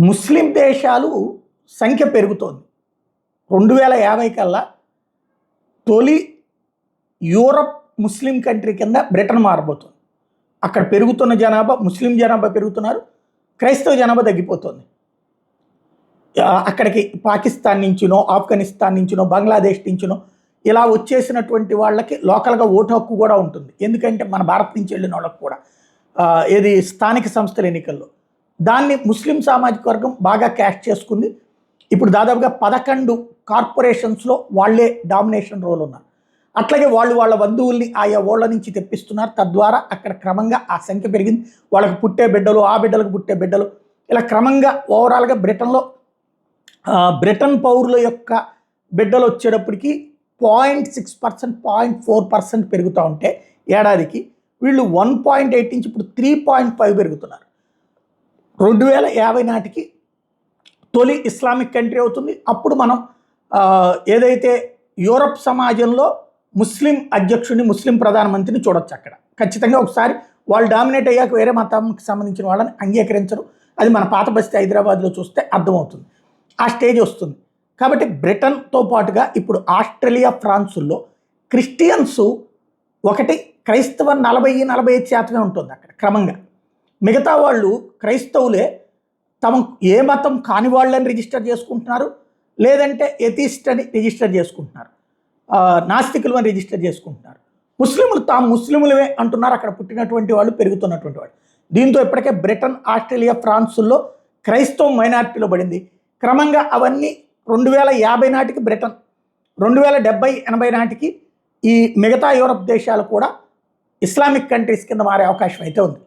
ముస్లిం దేశాలు సంఖ్య పెరుగుతోంది. 2050 కల్లా తొలి యూరప్ ముస్లిం కంట్రీ కింద బ్రిటన్ మారబోతుంది. అక్కడ పెరుగుతున్న జనాభా, ముస్లిం జనాభా పెరుగుతున్నారు, క్రైస్తవ జనాభా తగ్గిపోతుంది. అక్కడికి పాకిస్తాన్ నుంచినో, ఆఫ్ఘనిస్తాన్ నుంచినో, బంగ్లాదేశ్ నుంచినో ఇలా వచ్చేసినటువంటి వాళ్ళకి లోకల్గా ఓటు హక్కు కూడా ఉంటుంది. ఎందుకంటే మన భారత్ నుంచి వెళ్ళిన వాళ్ళకి కూడా ఏది స్థానిక సంస్థల ఎన్నికల్లో దాన్ని ముస్లిం సామాజిక వర్గం బాగా క్యాష్ చేసుకుంది. ఇప్పుడు దాదాపుగా 11 కార్పొరేషన్స్లో వాళ్ళే డామినేషన్ రోల్ ఉన్నారు. అట్లాగే వాళ్ళ బంధువుల్ని ఆయా ఓళ్ళ నుంచి తెప్పిస్తున్నారు. తద్వారా అక్కడ క్రమంగా ఆ సంఖ్య పెరిగింది. వాళ్ళకి పుట్టే బిడ్డలు, ఆ బిడ్డలకు పుట్టే బిడ్డలు, ఇలా క్రమంగా ఓవరాల్గా బ్రిటన్లో బ్రిటన్ పౌరుల యొక్క బిడ్డలు వచ్చేటప్పటికి 0.6%, 0.4% పెరుగుతూ ఉంటే ఏడాదికి వీళ్ళు 1.8 నుంచి ఇప్పుడు 3.5 పెరుగుతున్నారు. 2050 నాటికి తొలి ఇస్లామిక్ కంట్రీ అవుతుంది. అప్పుడు మనం ఏదైతే యూరప్ సమాజంలో ముస్లిం అధ్యక్షుడిని, ముస్లిం ప్రధానమంత్రిని చూడొచ్చు. అక్కడ ఖచ్చితంగా ఒకసారి వాళ్ళు డామినేట్ అయ్యాక వేరే మతానికి సంబంధించిన వాళ్ళని అంగీకరించరు. అది మన పాత బస్తీ హైదరాబాద్లో చూస్తే అర్థమవుతుంది. ఆ స్టేజ్ వస్తుంది. కాబట్టి బ్రిటన్తో పాటుగా ఇప్పుడు ఆస్ట్రేలియా, ఫ్రాన్సుల్లో క్రిస్టియన్స్ ఒకటి, క్రైస్తవం 40-45% ఉంటుంది అక్కడ క్రమంగా. మిగతా వాళ్ళు క్రైస్తవులే తమ ఏ మతం కాని వాళ్ళని రిజిస్టర్ చేసుకుంటున్నారు, లేదంటే ఎథిస్ట్ అని రిజిస్టర్ చేసుకుంటున్నారు, నాస్తికులు అని రిజిస్టర్ చేసుకుంటున్నారు. ముస్లింలు తాము ముస్లింలమే అంటున్నారు అక్కడ పుట్టినటువంటి వాళ్ళు, పెరుగుతున్నటువంటి వాళ్ళు. దీంతో ఇప్పటికే బ్రిటన్, ఆస్ట్రేలియా, ఫ్రాన్సుల్లో క్రైస్తవం మైనారిటీలో పడింది. క్రమంగా అవన్నీ 2050 నాటికి బ్రిటన్, 2070-80 నాటికి ఈ మిగతా యూరప్ దేశాలు కూడా ఇస్లామిక్ కంట్రీస్ కింద మారే అవకాశం అయితే ఉంది.